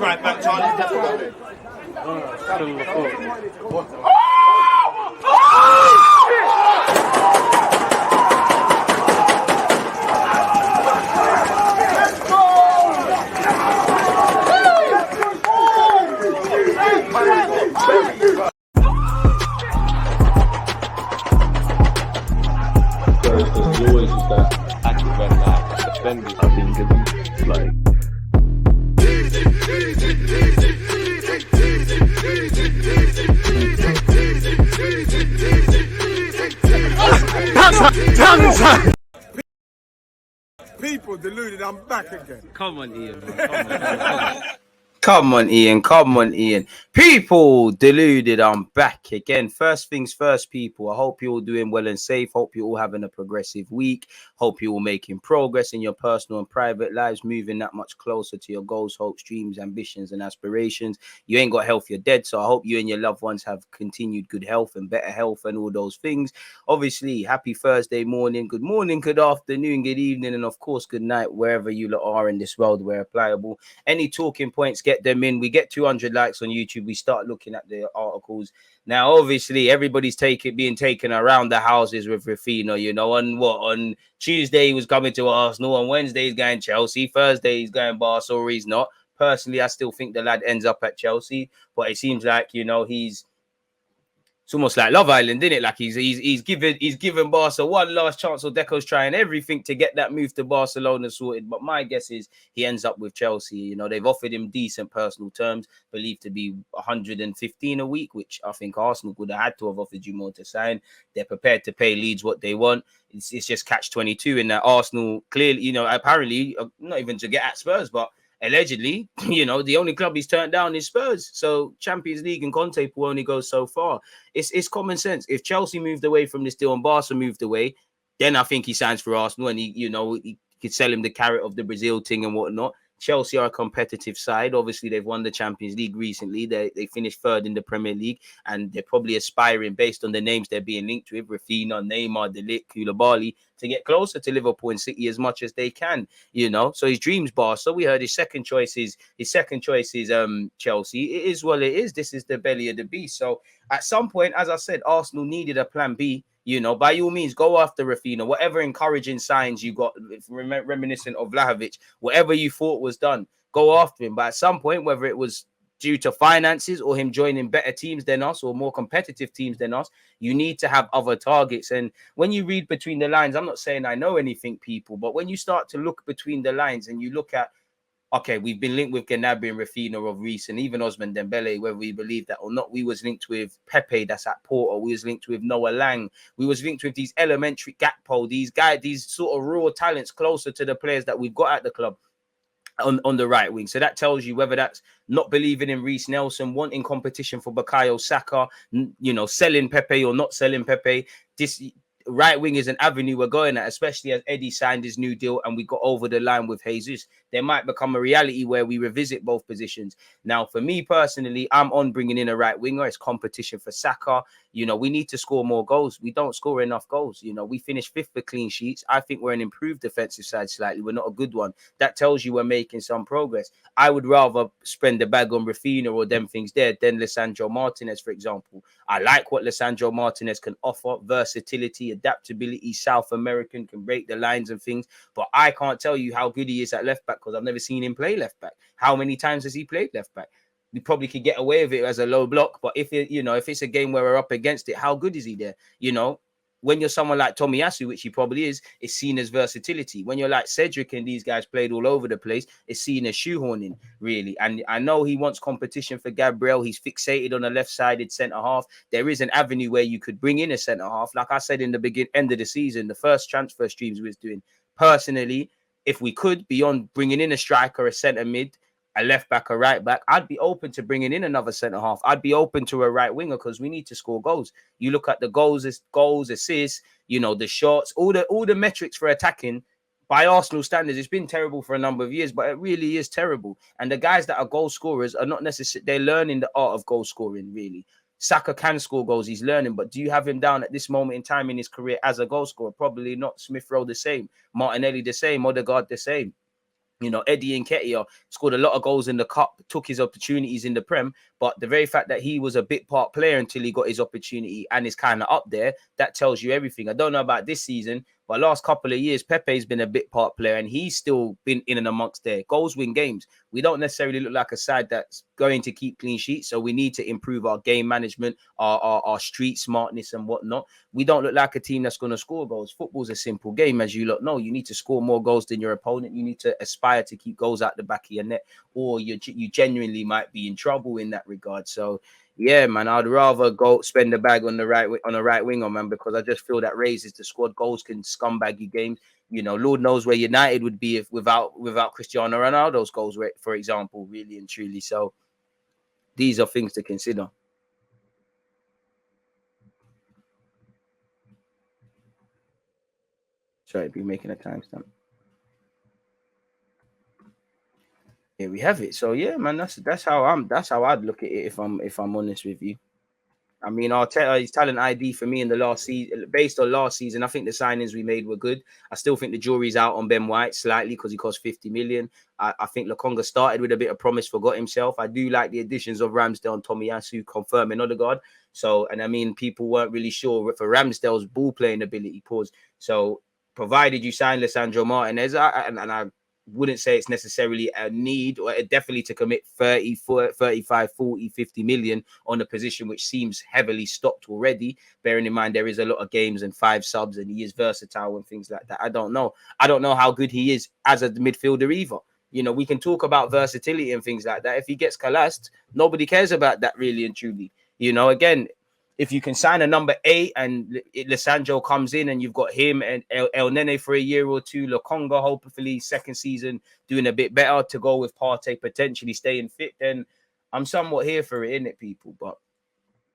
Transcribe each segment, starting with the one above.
right back, Charlie. There's always just that active and that defending. I think it's like. People deluded, I'm back again. Come on, Ian. Come on, Ian. Come on, Ian. People deluded, I'm back again. First things first, people. I hope you're all doing well and safe. Hope you're all having a progressive week. Hope you're all making progress in your personal and private lives, moving that much closer to your goals, hopes, dreams, ambitions, and aspirations. You ain't got health, you're dead. So I hope you and your loved ones have continued good health and better health and all those things. Obviously, happy Thursday morning, good afternoon, good evening, and of course, good night, wherever you lot are in this world where applicable. Any talking points, get them in. We get 200 likes on YouTube. We start looking at the articles. Now, obviously, everybody's being taken around the houses with Rafinha, you know, on Tuesday he was coming to Arsenal, on Wednesday he's going Chelsea, Thursday he's going Barca, or he's not. Personally, I still think the lad ends up at Chelsea, but it seems like, you know, it's almost like Love Island, isn't it? Like he's given Barca one last chance, or Deco's trying everything to get that move to Barcelona sorted. But my guess is he ends up with Chelsea. You know, they've offered him decent personal terms, believed to be 115 a week, which I think Arsenal would have had to have offered you more to sign. They're prepared to pay Leeds what they want. It's just catch-22 in that Arsenal clearly, you know, apparently, not even to get at Spurs, but allegedly, you know, the only club he's turned down is Spurs. So Champions League and Conte will only go so far. It's common sense. If Chelsea moved away from this deal and Barca moved away, then I think he signs for Arsenal and he could sell him the carrot of the Brazil thing and whatnot. Chelsea are a competitive side. Obviously, they've won the Champions League recently. They finished third in the Premier League, and they're probably aspiring, based on the names they're being linked with, Rafinha, Neymar, De Ligt, Koulibaly, to get closer to Liverpool and City as much as they can, you know. So his dreams bar. So we heard his second choice is Chelsea. It is what it is. This is the belly of the beast. So at some point, as I said, Arsenal needed a plan B. You know, by all means, go after Rafinha. Whatever encouraging signs you got, reminiscent of Vlahovic, whatever you thought was done, go after him. But at some point, whether it was due to finances or him joining better teams than us or more competitive teams than us, you need to have other targets. And when you read between the lines, I'm not saying I know anything, people, but when you start to look between the lines and you look at, okay, we've been linked with Gnabry and Rafinha of recent, even Osman Dembele, whether we believe that or not. We was linked with Pepe, that's at Porto. We was linked with Noah Lang. We was linked with these elementary Gakpo, these guys, these sort of raw talents closer to the players that we've got at the club on the right wing. So that tells you whether that's not believing in Reece Nelson, wanting competition for Bukayo Saka, you know, selling Pepe or not selling Pepe. This right wing is an avenue we're going at, especially as Eddie signed his new deal and we got over the line with Jesus. There might become a reality where we revisit both positions. Now, for me personally, I'm on bringing in a right winger. It's competition for Saka. You know, we need to score more goals. We don't score enough goals. You know, we finished fifth for clean sheets. I think we're an improved defensive side slightly. We're not a good one. That tells you we're making some progress. I would rather spend the bag on Rafinha or them things there than Lisandro Martinez, for example. I like what Lisandro Martinez can offer: versatility, adaptability, South American, can break the lines and things. But I can't tell you how good he is at left back because I've never seen him play left back. How many times has he played left back? We probably could get away with it as a low block, but if it's a game where we're up against it, how good is he there? You know, when you're someone like Tomiyasu, which he probably is, it's seen as versatility. When you're like Cedric and these guys played all over the place, it's seen as shoehorning, really. And I know he wants competition for Gabriel. He's fixated on a left-sided centre-half. There is an avenue where you could bring in a centre-half. Like I said in the end of the season, the first transfer streams we was doing, personally, if we could, beyond bringing in a striker, a centre mid, a left back, a right back, I'd be open to bringing in another centre half. I'd be open to a right winger because we need to score goals. You look at the goals, assists, you know, the shots, all the metrics for attacking. By Arsenal standards, it's been terrible for a number of years, but it really is terrible. And the guys that are goal scorers are not necessarily, they're learning the art of goal scoring, really. Saka can score goals, he's learning, but do you have him down at this moment in time in his career as a goal scorer? Probably not. Smith Rowe the same, Martinelli the same, Odegaard the same. You know, Eddie Nketiah scored a lot of goals in the cup, took his opportunities in the Prem, but the very fact that he was a bit part player until he got his opportunity and is kind of up there, that tells you everything. I don't know about this season, but last couple of years, Pepe's been a bit part player and he's still been in and amongst there. Goals win games. We don't necessarily look like a side that's going to keep clean sheets, so we need to improve our game management, our street smartness and whatnot. We don't look like a team that's going to score goals. Football's a simple game, as you lot know. You need to score more goals than your opponent. You need to aspire to keep goals out the back of your net, or you genuinely might be in trouble in that regard. So, yeah, man, I'd rather go spend the bag on the right winger, man, because I just feel that raises the squad. Goals can scumbag you games. You know, Lord knows where United would be if without Cristiano Ronaldo's goals, for example, really and truly. So, these are things to consider. Sorry, be making a timestamp. Here we have it. So yeah, man, that's how I'd look at it if I'm honest with you. I mean, Arteta, his talent ID for me in the last season, based on last season, I think the signings we made were good. I still think the jury's out on Ben White slightly because he cost 50 million. I think Lokonga started with a bit of promise, forgot himself. I do like the additions of Ramsdale and Tomiyasu confirming Odegaard. So, and I mean, people weren't really sure for Ramsdale's ball playing ability. Pause. So, provided you sign Lisandro Martinez, and I wouldn't say it's necessarily a need or definitely to commit 30, 35, 40, 50 million on a position which seems heavily stocked already, bearing in mind there is a lot of games and 5 subs and he is versatile and things like that. I don't know how good he is as a midfielder either. You know, we can talk about versatility and things like that. If he gets collapsed, nobody cares about that really and truly. You know, again, if you can sign a number 8 and Lisandro comes in and you've got him and El Nene for a year or two, Lokonga hopefully second season doing a bit better to go with Partey potentially staying fit, then I'm somewhat here for it, innit, people? But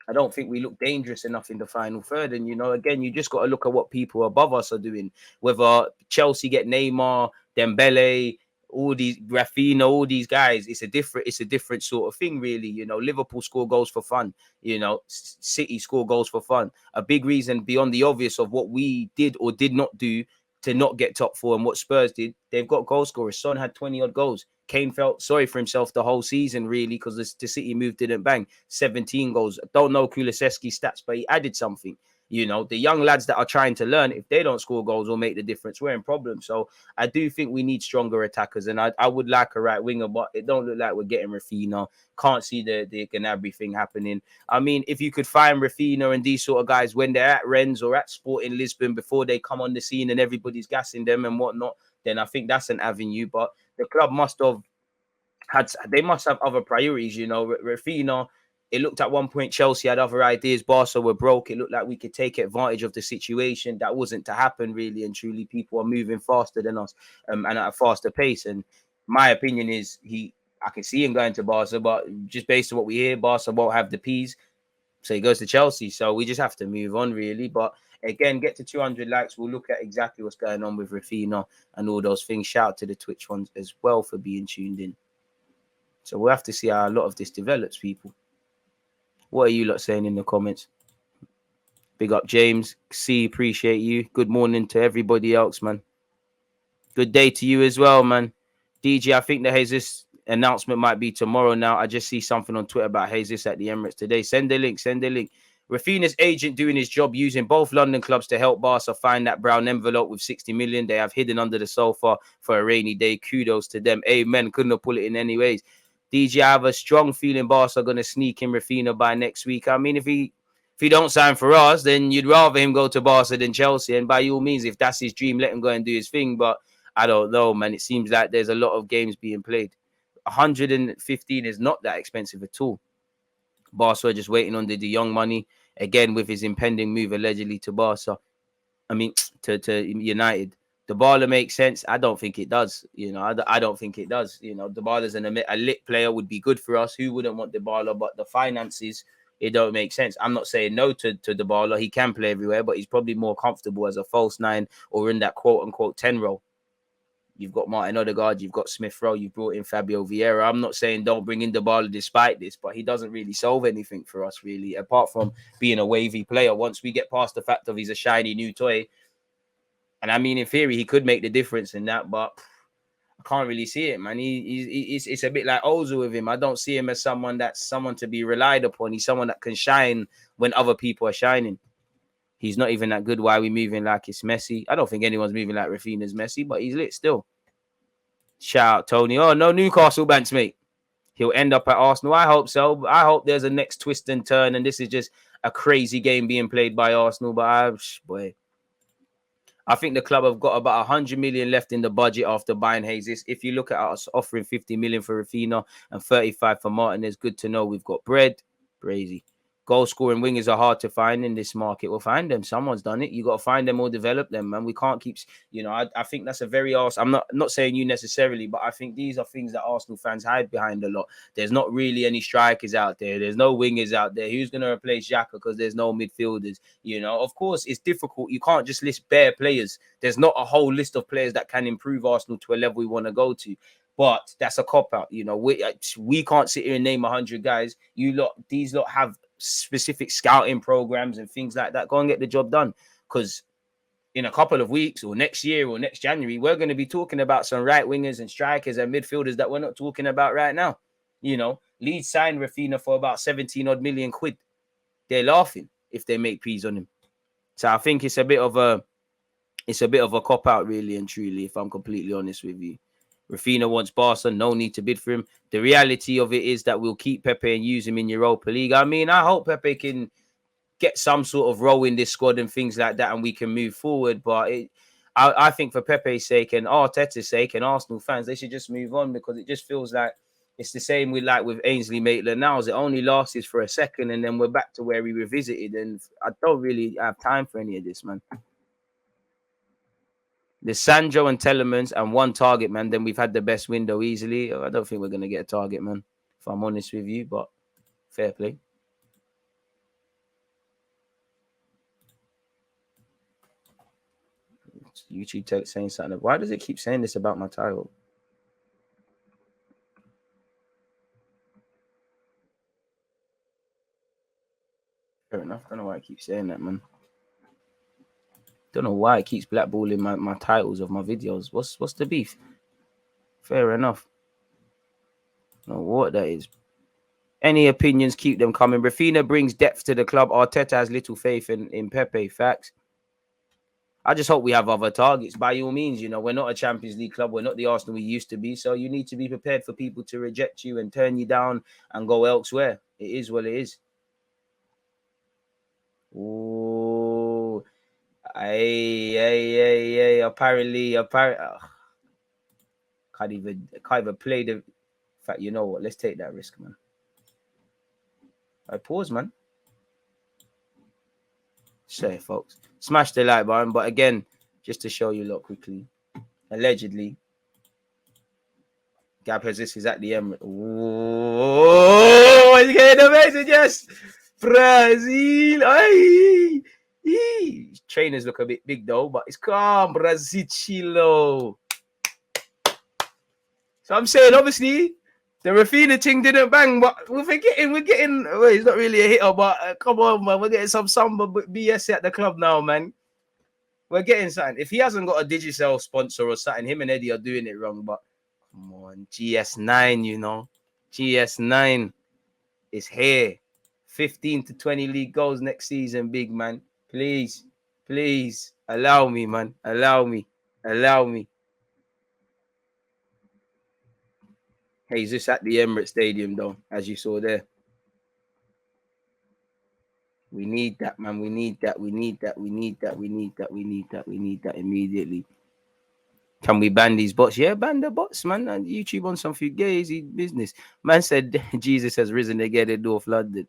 I don't think we look dangerous enough in the final third. And, you know, again, you just got to look at what people above us are doing. Whether Chelsea get Neymar, Dembele, all these Rafinha, all these guys, it's a different sort of thing, really. You know, Liverpool score goals for fun. You know, City score goals for fun. A big reason beyond the obvious of what we did or did not do to not get top 4 and what Spurs did, they've got goal scorers. Son had 20 odd goals. Kane felt sorry for himself the whole season, really, because the City move didn't bang. 17 goals. Don't know Kulusevski's stats, but he added something. You know, the young lads that are trying to learn, if they don't score goals or make the difference, we're in problems. So I do think we need stronger attackers, and I would like a right winger, but it don't look like we're getting Rafinha. Can't see the Gnabry thing happening. I mean, if you could find Rafinha and these sort of guys when they're at Rennes or at Sporting Lisbon before they come on the scene and everybody's gassing them and whatnot, then I think that's an avenue. But the club must have other priorities, you know. Rafinha, it looked at one point Chelsea had other ideas. Barca were broke. It looked like we could take advantage of the situation. That wasn't to happen, really and truly. People are moving faster than us and at a faster pace. And my opinion is I can see him going to Barca, but just based on what we hear, Barca won't have the P's. So he goes to Chelsea. So we just have to move on, really. But again, get to 200 likes. We'll look at exactly what's going on with Rafinha and all those things. Shout out to the Twitch ones as well for being tuned in. So we'll have to see how a lot of this develops, people. What are you lot saying in the comments? Big up, James. C, appreciate you. Good morning to everybody else, man. Good day to you as well, man. DJ, I think the Jesus announcement might be tomorrow now. I just see something on Twitter about Jesus at the Emirates today. Send the link. Rafinha's agent doing his job using both London clubs to help Barca find that brown envelope with 60 million they have hidden under the sofa for a rainy day. Kudos to them. Amen. Couldn't have pulled it in any ways. DJ, I have a strong feeling Barca are going to sneak in Rafinha by next week. I mean, if he don't sign for us, then you'd rather him go to Barca than Chelsea. And by all means, if that's his dream, let him go and do his thing. But I don't know, man. It seems like there's a lot of games being played. 115 is not that expensive at all. Barca are just waiting on the De Jong money. Again, with his impending move allegedly to Barca. I mean, to United. Dybala makes sense. I don't think it does. You know, I don't think it does. You know, Dybala's a lit player, would be good for us. Who wouldn't want Dybala? But the finances, it don't make sense. I'm not saying no to Dybala. He can play everywhere, but he's probably more comfortable as a false 9 or in that quote-unquote 10 role. You've got Martin Odegaard, you've got Smith Rowe, you've brought in Fabio Vieira. I'm not saying don't bring in Dybala despite this, but he doesn't really solve anything for us, really, apart from being a wavy player. Once we get past the fact of he's a shiny new toy, and I mean, in theory, he could make the difference in that, but I can't really see it, man. It's a bit like Ozil with him. I don't see him as someone to be relied upon. He's someone that can shine when other people are shining. He's not even that good. Why are we moving like it's Messi? I don't think anyone's moving like Rafinha's Messi, but he's lit still. Shout out Tony. Oh, no Newcastle banks, mate. He'll end up at Arsenal. I hope so. I hope there's a next twist and turn, and this is just a crazy game being played by Arsenal. But I think the club have got about 100 million left in the budget after buying Jesus. If you look at us offering 50 million for Rafinha and 35 for Martin, it's good to know we've got bread. Crazy. Goal scoring wingers are hard to find in this market. We'll find them. Someone's done it. You got to find them or develop them, man. We can't keep, I think that's a very I'm not saying you necessarily, but I think these are things that Arsenal fans hide behind a lot. There's not really any strikers out there. There's no wingers out there. Who's going to replace Xhaka because there's no midfielders? Of course, it's difficult. You can't just list bare players. There's not a whole list of players that can improve Arsenal to a level we want to go to. But that's a cop-out. We can't sit here and name 100 guys. These lot have specific scouting programs and things like that. Go and get the job done, because in a couple of weeks or next year or next January, we're going to be talking about some right wingers and strikers and midfielders that we're not talking about right now. Leeds signed Rafinha for about 17 odd million quid. They're laughing if they make peas on him. So I think it's a bit of a cop out, really and truly, if I'm completely honest with you. Rafinha wants Barca, no need to bid for him. The reality of it is that we'll keep Pepe and use him in Europa League. I mean, I hope Pepe can get some sort of role in this squad and things like that, and we can move forward. But I think for Pepe's sake and Arteta's sake and Arsenal fans, they should just move on, because it just feels like it's the same with Ainsley Maitland-Niles. It only lasted for a second, and then we're back to where we revisited. And I don't really have time for any of this, man. The Sancho and Telemans and one target, man, then we've had the best window easily. I don't think we're going to get a target, man, if I'm honest with you, but fair play. YouTube saying something. Why does it keep saying this about my title? Fair enough. Don't know why I keep saying that, man. Don't know why it keeps blackballing my titles of my videos. What's the beef? Fair enough. Don't know what that is. Any opinions, keep them coming. Rafinha brings depth to the club. Arteta has little faith in Pepe. Facts. I just hope we have other targets. By all means, we're not a Champions League club. We're not the Arsenal we used to be. So you need to be prepared for people to reject you and turn you down and go elsewhere. It is what it is. Ooh. Apparently. Can't even play the... In fact, you know what? Let's take that risk, man. I pause, man. Say, folks. Smash the like button. But again, just to show you a lot quickly, allegedly, Gab Jesus is at the Emirates. Oh, you getting the message? Yes. Brazil. Ay. Trainers look a bit big though, but it's calm. Brazil. So I'm saying, obviously, the Rafinha thing didn't bang, but we're getting, well, he's not really a hitter, but come on, man, we're getting some Samba BS at the club now, man. We're getting something. If he hasn't got a Digicel sponsor or something, him and Eddie are doing it wrong, but come on, GS9, GS9 is here. 15 to 20 league goals next season, big man. Please, allow me, man. Allow me. Jesus at the Emirates Stadium, though, as you saw there. We need that, man. We need that immediately. Can we ban these bots? Yeah, ban the bots, man. And YouTube on some fugazi business. Man said Jesus has risen again in North London.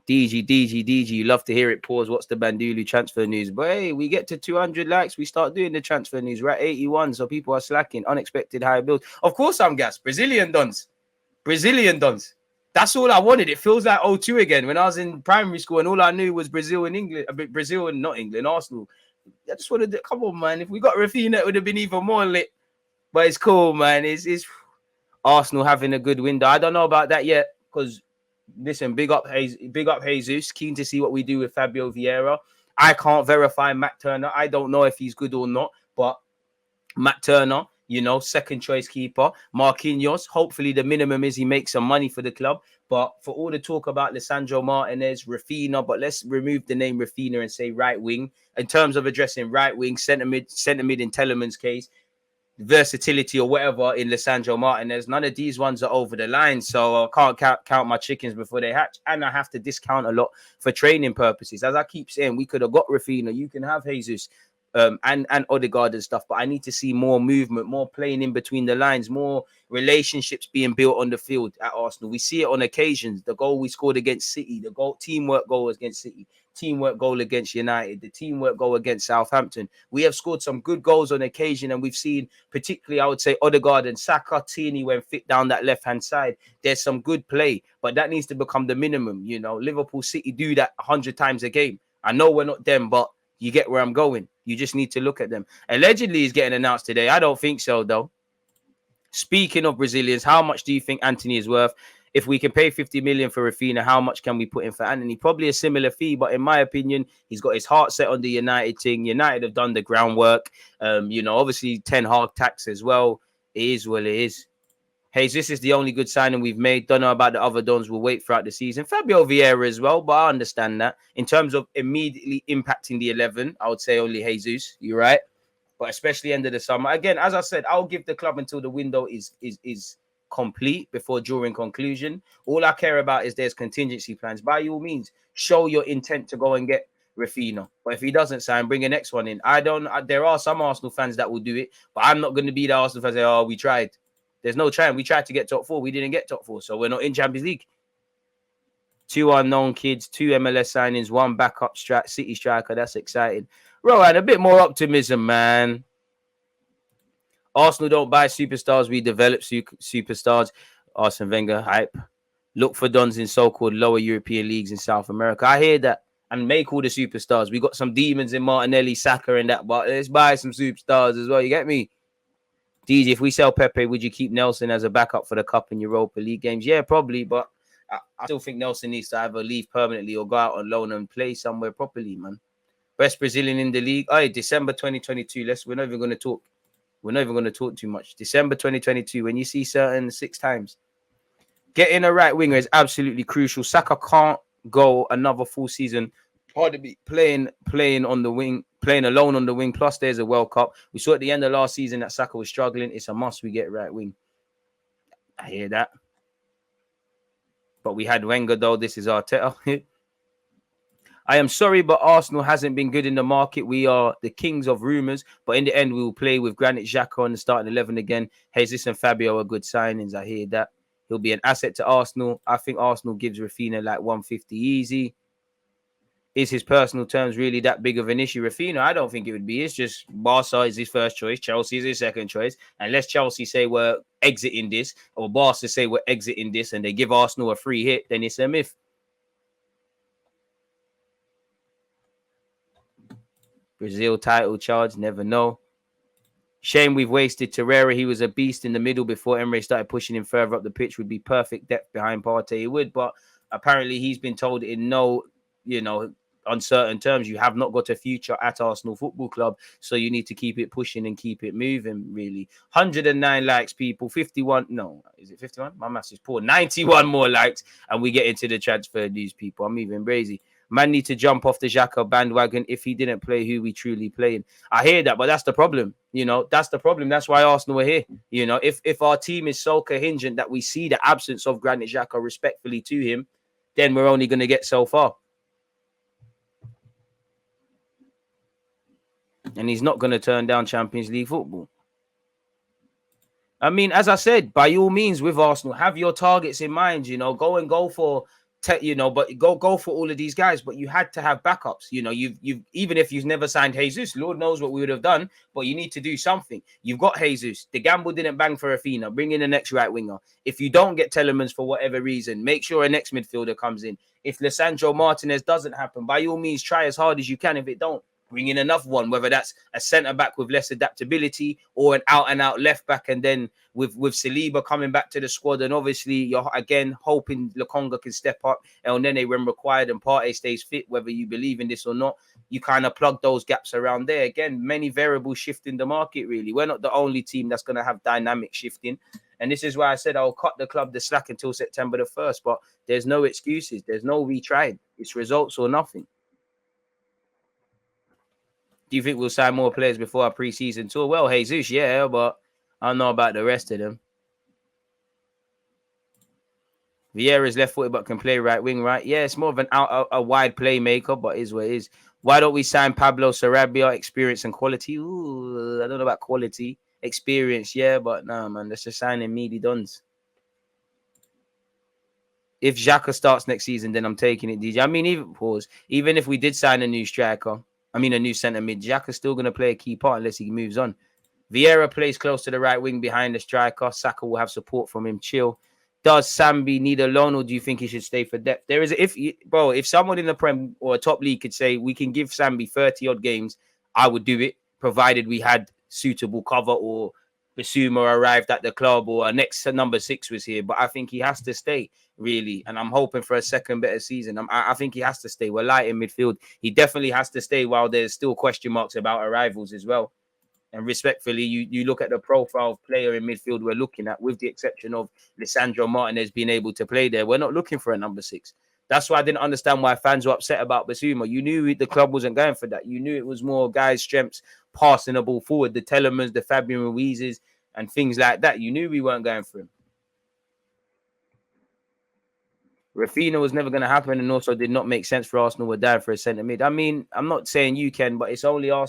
DG, you love to hear it. Pause. What's the Bandulu transfer news? But hey, we get to 200 likes, we start doing the transfer news. We're at 81, so people are slacking. Unexpected high bills. Of course I'm gassed. Brazilian dons. That's all I wanted. It feels like 02 again when I was in primary school and all I knew was Brazil and England. Brazil and not England, Arsenal. I just wanted to, come on, man. If we got Rafinha, it would have been even more lit. But it's cool, man. It's Arsenal having a good window. I don't know about that yet, because listen, big up Jesus. Keen to see what we do with Fabio Vieira. I can't verify Matt Turner. I don't know if he's good or not, but Matt Turner, you know, second choice keeper. Marquinhos, hopefully the minimum is he makes some money for the club. But for all the talk about Lisandro Martinez, Rafinha, but let's remove the name Rafinha and say right wing. In terms of addressing right wing, centre mid in Tellerman's case, versatility or whatever in Lisandro Martinez, none of these ones are over the line. So I can't count my chickens before they hatch. And I have to discount a lot for training purposes. As I keep saying, we could have got Rafinha. You can have Jesus and Odegaard and stuff. But I need to see more movement, more playing in between the lines, more relationships being built on the field at Arsenal. We see it on occasions. The goal we scored against City, the teamwork goal against City, teamwork goal against United, the teamwork goal against Southampton. We have scored some good goals on occasion, and we've seen, particularly, I would say, Odegaard and Saka, Tierney, when fit down that left-hand side, there's some good play, but that needs to become the minimum. You know, Liverpool City do that 100 times a game. I know we're not them, but you get where I'm going. You just need to look at them. Allegedly, he's getting announced today. I don't think so, though. Speaking of Brazilians, how much do you think Anthony is worth? If we can pay 50 million for Rafinha, how much can we put in for Anthony? Probably a similar fee, but in my opinion, he's got his heart set on the United thing. United have done the groundwork. You know, obviously Ten Hag tax as well. It is what it is. This is the only good signing we've made. Don't know about the other dons. We'll wait throughout the season. Fabio Vieira as well, but I understand that. In terms of immediately impacting the 11, I would say only Jesus. You're right. But especially end of the summer. Again, as I said, I'll give the club until the window is complete before drawing conclusion. All I care about is there's contingency plans. By all means, show your intent to go and get Rafinha. But if he doesn't sign, bring the next one in. There are some Arsenal fans that will do it, but I'm not going to be the Arsenal fans say, oh, we tried. There's no trying. We tried to get top 4. We didn't get top 4, so we're not in Champions League. 2 unknown kids, 2 MLS signings, 1 backup City striker. That's exciting. Rowan, a bit more optimism, man. Arsenal don't buy superstars. We develop superstars. Arsene Wenger, hype. Look for dons in so-called lower European leagues in South America. I hear that. And make all the superstars. We got some demons in Martinelli, Saka and that, but let's buy some superstars as well. You get me? DJ, if we sell Pepe, would you keep Nelson as a backup for the Cup and Europa League games? Yeah, probably, but I still think Nelson needs to either leave permanently or go out on loan and play somewhere properly, man. Best Brazilian in the league. Oh, December 2022. We're not even going to talk. We're not even going to talk too much. December 2022, when you see certain 6 times. Getting a right winger is absolutely crucial. Saka can't go another full season. Hard to be playing on the wing, playing alone on the wing. Plus, there's a World Cup. We saw at the end of last season that Saka was struggling. It's a must we get right wing. I hear that. But we had Wenger, though. This is Arteta. I am sorry, but Arsenal hasn't been good in the market. We are the kings of rumours, but in the end, we will play with Granit Xhaka on the starting 11 again. Jesus and Fabio are good signings. I hear that. He'll be an asset to Arsenal. I think Arsenal gives Rafinha like 150 easy. Is his personal terms really that big of an issue? Rafinha, I don't think it would be. It's just Barca is his first choice. Chelsea is his second choice. Unless Chelsea say we're exiting this, or Barca say we're exiting this, and they give Arsenal a free hit, then it's a myth. Brazil title charge, never know. Shame we've wasted Torreira. He was a beast in the middle before Emre started pushing him further up the pitch. Would be perfect depth behind Partey. He would, but apparently he's been told in no, uncertain terms, you have not got a future at Arsenal Football Club, so you need to keep it pushing and keep it moving, really. 109 likes, people. 51, no, is it 51? My maths is poor. 91 more likes, and we get into the transfer news, people. I'm even crazy. Man need to jump off the Xhaka bandwagon. If he didn't play, who we truly playing? I hear that, but that's the problem. That's the problem. That's why Arsenal are here. If our team is so coherent that we see the absence of Granit Xhaka respectfully to him, then we're only going to get so far. And he's not going to turn down Champions League football. I mean, as I said, by all means with Arsenal, have your targets in mind, go for but go for all of these guys, but you had to have backups. You've even if you've never signed Jesus, Lord knows what we would have done, but you need to do something. You've got Jesus. The gamble didn't bang for Rafinha. Bring in the next right winger. If you don't get Telemans for whatever reason, make sure a next midfielder comes in. If Lisandro Martinez doesn't happen, by all means, try as hard as you can. If it don't, bring in another one, whether that's a centre-back with less adaptability or an out-and-out left-back, and then with Saliba coming back to the squad, and obviously you're, again, hoping Lokonga can step up, El Nene when required, and Partey stays fit, whether you believe in this or not. you kind of plug those gaps around there. Again, many variables shifting the market, really. We're not the only team that's going to have dynamic shifting. And this is why I said I'll cut the club the slack until September the 1st. But there's no excuses. There's no retrying. It's results or nothing. Do you think we'll sign more players before our pre-season tour? Well, Jesus, yeah, but I don't know about the rest of them. Vieira's left-footed but can play right wing, right? Yeah, it's more of a wide playmaker, but is what it is. Why don't we sign Pablo Sarabia? Experience and quality? Ooh, I don't know about quality. Experience, yeah, but no, man. That's just signing meaty duns. If Xhaka starts next season, then I'm taking it, DJ. I mean, even if we did sign a new striker, a new centre mid, Xhaka's still going to play a key part unless he moves on. Vieira plays close to the right wing behind the striker. Saka will have support from him. Chill. Does Sambi need a loan, or do you think he should stay for depth? There is, if someone in the Prem or a top league could say we can give Sambi 30 odd games, I would do it, provided we had suitable cover or Basuma arrived at the club or a next number 6 was here. But I think he has to stay, really, and I'm hoping for a second better season. I think he has to stay. We're light in midfield. He definitely has to stay while there's still question marks about arrivals as well. And respectfully, you look at the profile of player in midfield we're looking at, with the exception of Lisandro Martinez being able to play there. We're not looking for a number 6. That's why I didn't understand why fans were upset about Basuma. You knew the club wasn't going for that. You knew it was more guys' strengths, passing the ball forward, the Telemans, the Fabian Ruizes, and things like that. You knew we weren't going for him. Rafinha was never going to happen, and also did not make sense for Arsenal. We're down for a centre mid. I mean, I'm not saying you can, but it's only Arsenal.